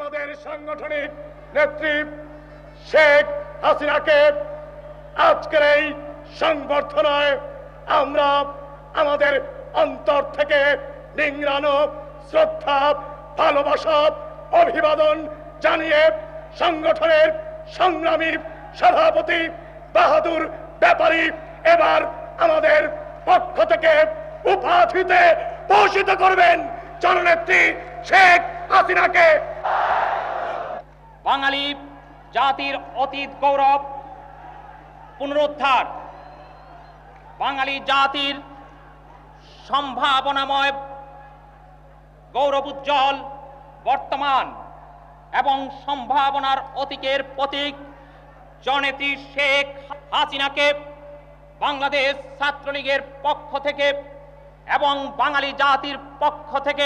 আমাদের সাংগঠনিক নেত্রী শেখ হাসিনাকে আজকের এই সংবর্ধনায় আমরা আমাদের অন্তর থেকে নিংড়ানো শ্রদ্ধা, ভালোবাসা, অভিবাদন জানিয়ে সংগঠনের সংগ্রামী সভাপতি বাহাদুর ব্যাপারী এবার আমাদের পক্ষ থেকে উপাধিতে ভূষিত করবেন জননেত্রী শেখ হাসিনাকে। বাঙালি জাতির অতীত গৌরব পুনরুদ্ধার, বাঙালি জাতির সম্ভাবনাময় গৌরবোজ্জ্বল বর্তমান এবং সম্ভাবনার অতীতের প্রতীক জননেত্রী শেখ হাসিনাকে বাংলাদেশ ছাত্রলীগের পক্ষ থেকে এবং বাঙালি জাতির পক্ষ থেকে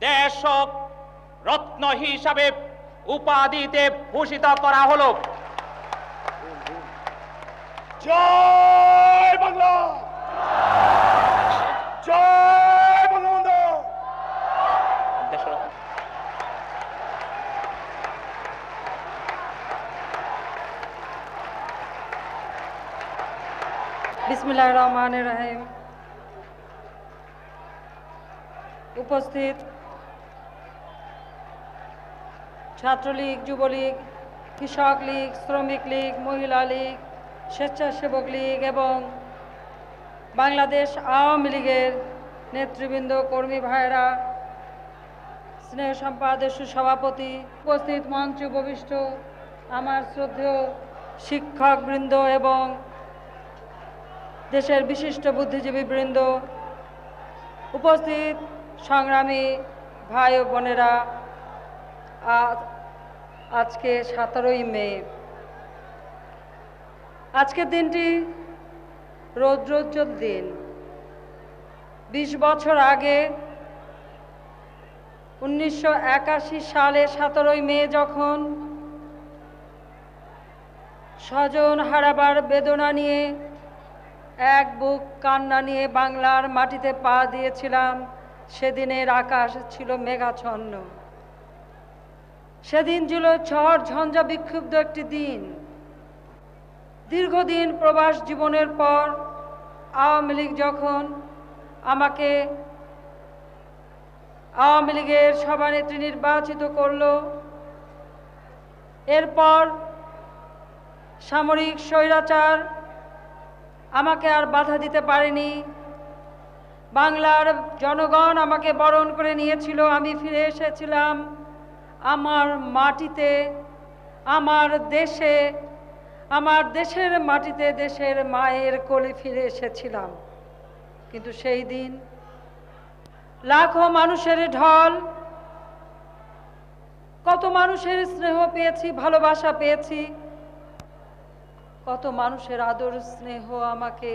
দেশ রত্ন হিসাবে উপাধিতে ভূষিত করা হলো। জয় বাংলা, জয় বঙ্গবন্ধু। বিসমিল্লাহির রহমানির রহিম। উপস্থিত ছাত্রলীগ, যুবলীগ, কৃষক লীগ, শ্রমিক লীগ, মহিলা লীগ, স্বেচ্ছাসেবক লীগ এবং বাংলাদেশ আওয়ামী লীগের নেতৃবৃন্দ, কর্মী ভাইরা, স্নেহ সম্পাদক সভাপতি, উপস্থিত মঞ্চে উপবিষ্ট আমার শ্রদ্ধেয় শিক্ষকবৃন্দ এবং দেশের বিশিষ্ট বুদ্ধিজীবী বৃন্দ, উপস্থিত সংগ্রামী ভাই ও বোনেরা, আজকে 17ই মে। আজকের দিনটি রৌদ্রোজ্জ্বল দিন। 20 বছর আগে 1981 সালে 17ই মে যখন স্বজন হারাবার বেদনা নিয়ে, এক বুক কান্না নিয়ে বাংলার মাটিতে পা দিয়েছিলাম, সেদিনের আকাশ ছিল মেঘাচ্ছন্ন। সেদিন ছিল ঝড় ঝঞ্ঝা বিক্ষুব্ধ একটি দিন। দীর্ঘদিন প্রবাস জীবনের পর আওয়ামী লীগ যখন আমাকে আওয়ামী লীগের সভানেত্রী নির্বাচিত করল, এরপর সামরিক স্বৈরাচার আমাকে আর বাধা দিতে পারেনি। বাংলার জনগণ আমাকে বরণ করে নিয়েছিল। আমি ফিরে এসেছিলাম আমার মাটিতে, আমার দেশে, আমার দেশের মাটিতে, দেশের মায়ের কোলে ফিরে এসেছিলাম। কিন্তু সেই দিন লাখো মানুষের ঢল, কত মানুষের স্নেহ পেয়েছি, ভালোবাসা পেয়েছি, কত মানুষের আদর স্নেহ আমাকে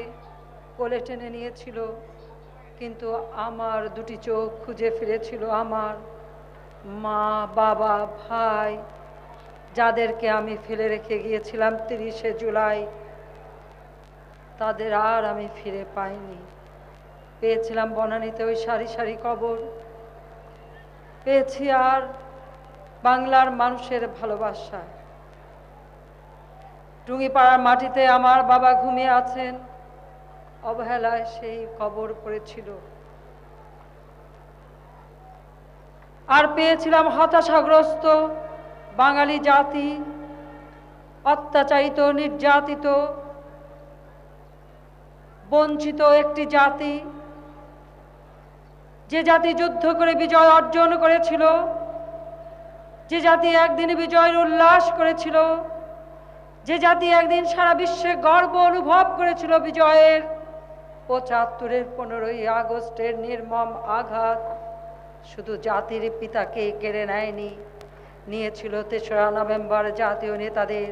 কোলে টেনে নিয়েছিল। কিন্তু আমার দুটি চোখ খুঁজে ফিরেছিল আমার মা, বাবা, ভাই, যাদেরকে আমি ফেলে রেখে গিয়েছিলাম 30শে জুলাই। তাদের আর আমি ফিরে পাইনি। পেয়েছিলাম বনানীতে ওই সারি সারি কবর, পেয়েছি আর বাংলার মানুষের ভালোবাসা। টুঙ্গিপাড়ার মাটিতে আমার বাবা ঘুমিয়ে আছেন, অবহেলায় সেই কবর পড়েছিল। আর পেয়েছিলাম হতাশাগ্রস্ত বাঙালি জাতি, অত্যাচারিত, নির্যাতিত, বঞ্চিত একটি জাতি, যে জাতি যুদ্ধ করে বিজয় অর্জন করেছিল, যে জাতি একদিন বিজয়ের উল্লাস করেছিল, যে জাতি একদিন সারা বিশ্বে গর্ব অনুভব করেছিল বিজয়ের। ৭৫-এর 15ই আগস্টের নির্মম আঘাত শুধু জাতির পিতাকে কেড়ে নেয়নি, নিয়েছিল ৩রা নভেম্বর জাতীয় নেতাদের,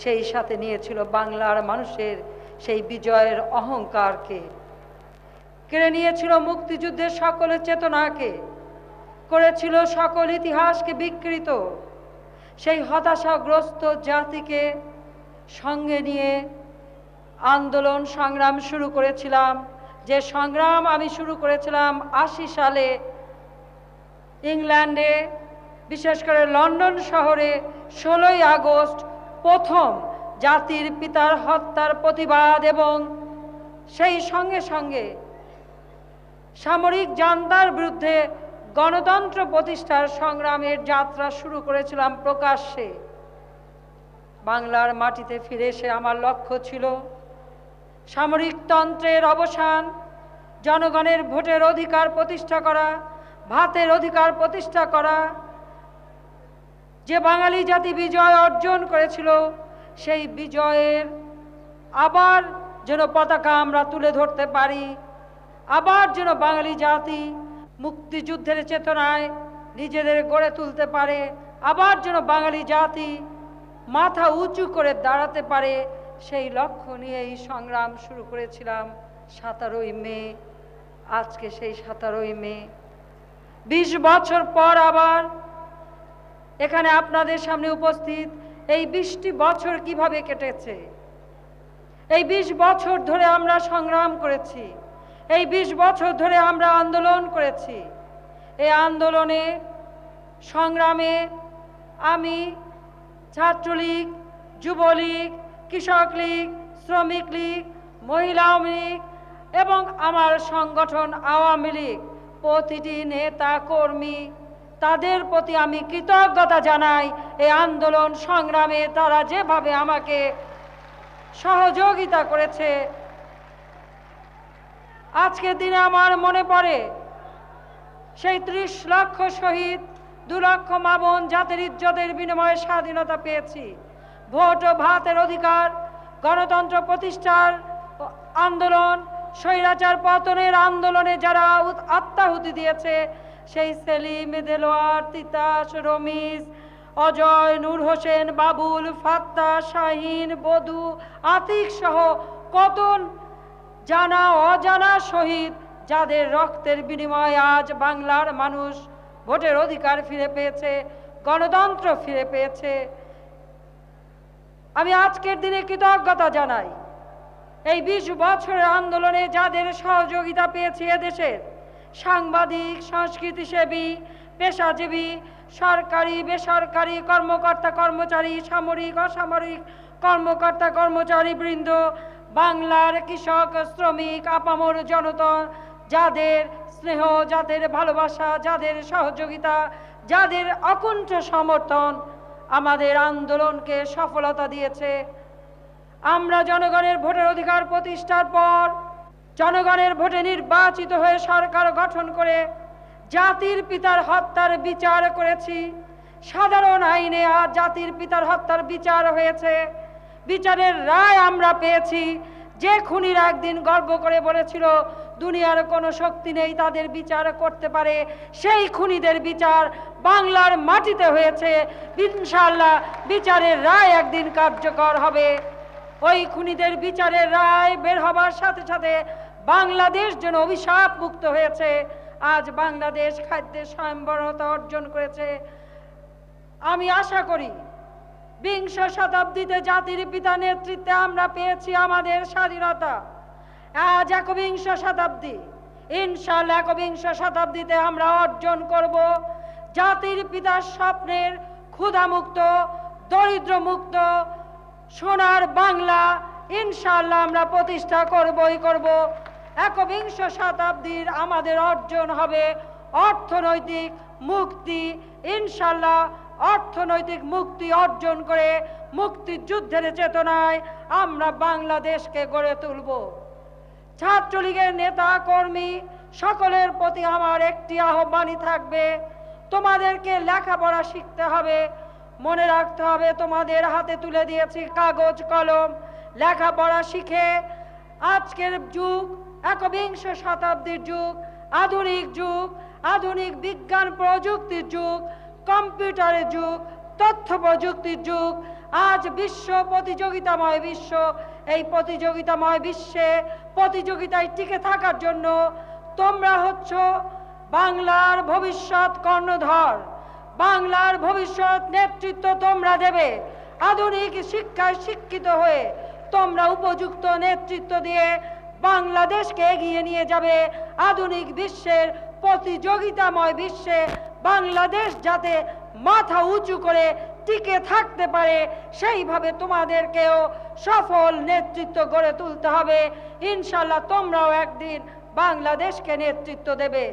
সেই সাথে নিয়েছিল বাংলার মানুষের সেই বিজয়ের অহংকারকে, কেড়ে নিয়েছিল মুক্তিযুদ্ধের সকল চেতনাকে, করেছিল সকল ইতিহাসকে বিকৃত। সেই হতাশাগ্রস্ত জাতিকে সঙ্গে নিয়ে আন্দোলন সংগ্রাম শুরু করেছিলাম। যে সংগ্রাম আমি শুরু করেছিলাম 80 সালে ইংল্যান্ডে বিশেষ করে লন্ডন শহরে 16ই আগস্ট প্রথম জাতির পিতার হত্যার প্রতিবাদ এবং সেই সঙ্গে সঙ্গে সামরিক জান্তার বিরুদ্ধে গণতন্ত্র প্রতিষ্ঠার সংগ্রামের যাত্রা শুরু করেছিলাম প্রকাশ্যে। বাংলার মাটিতে ফিরে এসে আমার লক্ষ্য ছিল সামরিকতন্ত্রের অবসান, জনগণের ভোটের অধিকার প্রতিষ্ঠা করা, ভাতের অধিকার প্রতিষ্ঠা করা। যে বাঙালি জাতি বিজয় অর্জন করেছিল সেই বিজয়ের আবার যেন পতাকা আমরা তুলে ধরতে পারি, আবার যেন বাঙালি জাতি মুক্তিযুদ্ধের চেতনায় নিজেদের গড়ে তুলতে পারে, আবার যেন বাঙালি জাতি মাথা উঁচু করে দাঁড়াতে পারে, সেই লক্ষ্য নিয়ে এই সংগ্রাম শুরু করেছিলাম 17ই মে। আজকে সেই 17ই মে 20 বছর পর আবার এখানে আপনাদের সামনে উপস্থিত। এই 20টি বছর কিভাবে কেটেছে, এই 20 বছর ধরে আমরা সংগ্রাম করেছি, এই 20 বছর ধরে আমরা আন্দোলন করেছি। এই আন্দোলনে সংগ্রামে আমি ছাত্রলীগ, যুবলীগ, কৃষক লীগ, শ্রমিক লীগ, মহিলা লীগ এবং আমার সংগঠন আওয়ামী লীগ, প্রতিটি নেতা কর্মী তাদের প্রতি আমি কৃতজ্ঞতা জানাই। এই আন্দোলন সংগ্রামে তারা যেভাবে আমাকে সহযোগিতা করেছে। আজকের দিনে আমার মনে পড়ে সেই 30 লক্ষ শহীদ, 2 লক্ষ মা বোন জাতির ইজ্জতের বিনিময়ে স্বাধীনতা পেয়েছি। ভোট ও ভাতের অধিকার, গণতন্ত্র প্রতিষ্ঠার আন্দোলন, স্বৈরাচার পতনের আন্দোলনে যারা আত্মাহুতি দিয়েছে, সেই সেলিম, দেলোয়ার, তিতাস, রমিজ, অজয়, নূর হোসেন, বাবুল, ফাত্তা, শাহিন, বধু, আতিক সহ কত জানা অজানা শহীদ, যাদের রক্তের বিনিময়ে আজ বাংলার মানুষ ভোটের অধিকার ফিরে পেয়েছে, গণতন্ত্র ফিরে পেয়েছে। আমি আজকের দিনে কৃতজ্ঞতা জানাই এই 20 বছরের আন্দোলনে যাদের সহযোগিতা পেয়েছি। এদেশের সাংবাদিক, সংস্কৃতিসেবী, পেশাজীবী, সরকারি বেসরকারি কর্মকর্তা কর্মচারী, সামরিক অসামরিক কর্মকর্তা কর্মচারী বৃন্দ, বাংলার কৃষক, শ্রমিক, আপামর জনতা, যাদের স্নেহ, যাদের ভালোবাসা, যাদের সহযোগিতা, যাদের অকুণ্ঠ সমর্থন আমাদের আন্দোলনকে সফলতা দিয়েছে। আমরা জনগণের ভোটের অধিকার প্রতিষ্ঠার পর জনগণের ভোটে নির্বাচিত হয়ে সরকার গঠন করে জাতির পিতার হত্যার বিচার করেছি। সাধারণ আইনে আজ জাতির পিতার হত্যার বিচার হয়েছে, বিচারের রায় আমরা পেয়েছি। যে খুনিরা একদিন গর্ব করে বলেছিল দুনিয়ার কোনো শক্তি নেই তাদের বিচার করতে পারে, সেই খুনিদের বিচার বাংলার মাটিতে হয়েছে। ইনশাআল্লাহ বিচারের রায় একদিন কার্যকর হবে। ওই খুনিদের বিচারের রায় বের হবার সাথে সাথে বাংলাদেশ যেন অভিশাপ মুক্ত হয়েছে। আজ বাংলাদেশ খাদ্যে স্বয়ংবরতা অর্জন করেছে। আমি আশা করি 20 শতাব্দীতে জাতির পিতা নেতৃত্বে আমরা পেয়েছি আমাদের স্বাধীনতা। আজ 21 শতাব্দী, ইনশাআল্লাহ 21 শতাব্দীতে আমরা অর্জন করব জাতির পিতার স্বপ্নের ক্ষুধামুক্ত, দরিদ্রমুক্ত সোনার বাংলা। ইনশাআল্লাহ আমরা প্রতিষ্ঠা করবই করব। 21 শতাব্দীর আমাদের অর্জন হবে অর্থনৈতিক মুক্তি। ইনশাআল্লাহ অর্থনৈতিক মুক্তি অর্জন করে মুক্তিযুদ্ধের চেতনায় আমরা বাংলাদেশকে গড়ে তুলব। ছাত্রলীগের নেতা কর্মী সকলের প্রতি আমার একটি আহ্বানই থাকবে, তোমাদেরকে লেখাপড়া শিখতে হবে। মনে রাখতে হবে তোমাদের হাতে তুলে দিয়েছি কাগজ কলম, লেখাপড়া শিখে আজকের যুগ 21 শতাব্দীর যুগ, আধুনিক যুগ, আধুনিক বিজ্ঞান প্রযুক্তির যুগ, কম্পিউটারের যুগ, তথ্য প্রযুক্তির যুগ। আজ বিশ্ব প্রতিযোগিতাময় বিশ্ব। এই প্রতিযোগিতাময় বিশ্বে প্রতিযোগিতায় টিকে থাকার জন্য তোমরা হচ্ছ বাংলার ভবিষ্যৎ কর্ণধার, বাংলার ভবিষ্যৎ নেতৃত্ব তোমরা দেবে। আধুনিক শিক্ষায় শিক্ষিত হয়ে তোমরা উপযুক্ত নেতৃত্ব দিয়ে বাংলাদেশকে এগিয়ে নিয়ে যাবে। আধুনিক বিশ্বের প্রতিযোগিতাময় বিশ্বে বাংলাদেশ যাতে মাথা উঁচু করে টিকে থাকতে পারে সেইভাবে তোমাদেরকেও সফল নেতৃত্ব গড়ে তুলতে হবে। ইনশাআল্লাহ তোমরাও একদিন বাংলাদেশকে নেতৃত্ব দেবে।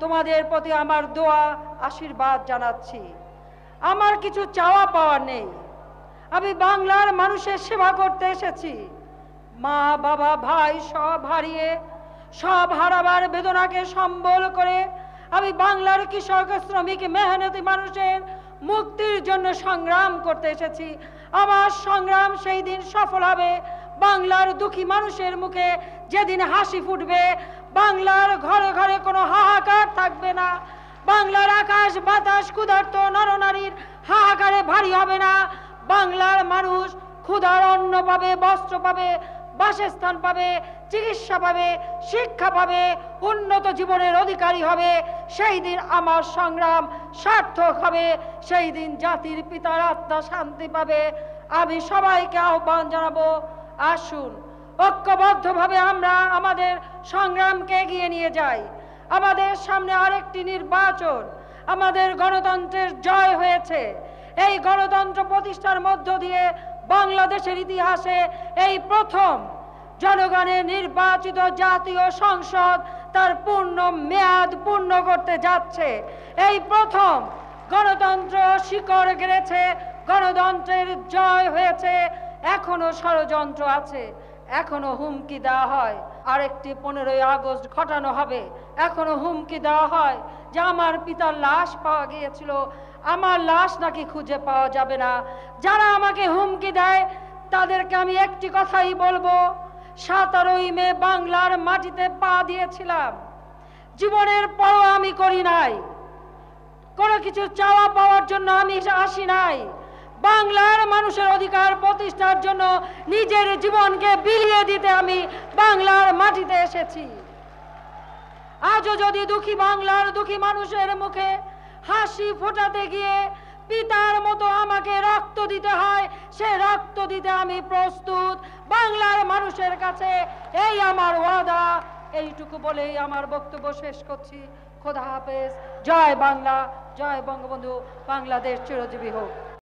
তোমাদের প্রতি আমার দোয়া আশীর্বাদ জানাচ্ছি। আমার কিছু চাওয়া পাওয়া নেই। আমি বাংলার মানুষের সেবা করতে এসেছি। মা বাবা ভাই সব হারিয়ে, সব হারাবার বেদনাকে সম্বল করে আমি বাংলার কৃষক শ্রমিক মেহনতি মানুষের মুক্তির জন্য সংগ্রাম করতে এসেছি। আমার সংগ্রাম সেই দিন সফল হবে বাংলার দুঃখী মানুষের মুখে যেদিন হাসি ফুটবে, বাংলার ঘরে ঘরে কোনো হাহাকার থাকবে না, বাংলার আকাশ বাতাস ক্ষুধার্ত নরনারীর হাহাকারে ভারী হবে না, বাংলার মানুষ ক্ষুধার অন্ন পাবে, বস্ত্র পাবে, বাসস্থান পাবে, চিকিৎসা পাবে, শিক্ষা পাবে, উন্নত জীবনের অধিকারী হবে। সেই দিন আমার সংগ্রাম সার্থক হবে, সেই দিন জাতির পিতার আত্মা শান্তি পাবে। আমি সবাইকে আহ্বান জানাবো, আসুন ঐক্যবদ্ধভাবে আমরা আমাদের সংগ্রামকে এগিয়ে নিয়ে যাই। আমাদের সামনে আরেকটি নির্বাচন। আমাদের গণতন্ত্রের জয় হয়েছে। এই গণতন্ত্র প্রতিষ্ঠার মধ্য দিয়ে বাংলাদেশের ইতিহাসে এই প্রথম জনগণের নির্বাচিত জাতীয় সংসদ তার পূর্ণ মেয়াদ পূর্ণ করতে যাচ্ছে। এই প্রথম গণতন্ত্র শিকড় গেড়েছে, গণতন্ত্রের জয় হয়েছে। এখনো ষড়যন্ত্র আছে, এখনো হুমকি দেওয়া হয় আরেকটি 15ই আগস্ট ঘটানো হবে। এখনো হুমকি দেওয়া হয় যে আমার পিতার লাশ পাওয়া গিয়েছিল, আমার লাশ নাকি খুঁজে পাওয়া যাবে না। যারা আমাকে হুমকি দেয় তাদেরকে আমি একটি কথাই বলবো, 17ই মে বাংলার মাটিতে পা দিয়েছিলাম, জীবনের পরও আমি করি নাই, কোনো কিছু চাওয়া পাওয়ার জন্য আমি আসি নাই, বাংলার মানুষের অধিকার প্রতিষ্ঠার জন্য নিজের জীবনকে বিলিয়ে দিতে আমি বাংলার মাটিতে এসেছি। আজও যদি দুঃখী বাংলার দুঃখী মানুষের মুখে হাসি ফোটাতে গিয়ে পিতার মতো আমাকে রক্ত দিতে হয়, সে রক্ত দিতে আমি প্রস্তুত। বাংলার মানুষের কাছে এই আমার ওয়াদা। এইটুকু বলেই আমার বক্তব্য শেষ করছি। খোদা হাফেজ। জয় বাংলা, জয় বঙ্গবন্ধু। বাংলাদেশ চিরজীবী হোক।